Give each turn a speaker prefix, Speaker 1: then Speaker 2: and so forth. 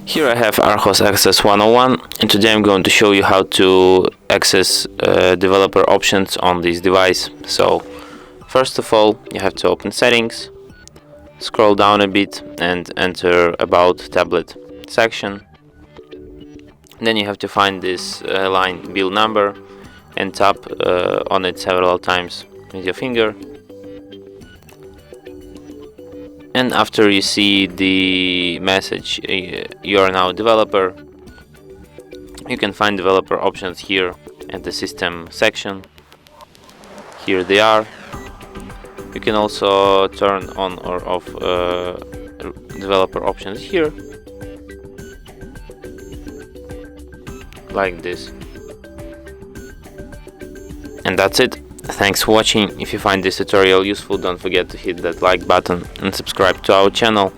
Speaker 1: Here I have ARCHOS Access 101, and today I'm going to show you how to access developer options on this device. So first of all, you have to open Settings, scroll down a bit and enter About Tablet section. Then you have to find this line build number and tap on it several times with your finger. And after you see the message, you are now a developer, you can find developer options here at the system section. Here they are. You can also turn on or off developer options here, like this. And that's it. Thanks for watching. If you find this tutorial useful, don't forget to hit that like button and subscribe to our channel.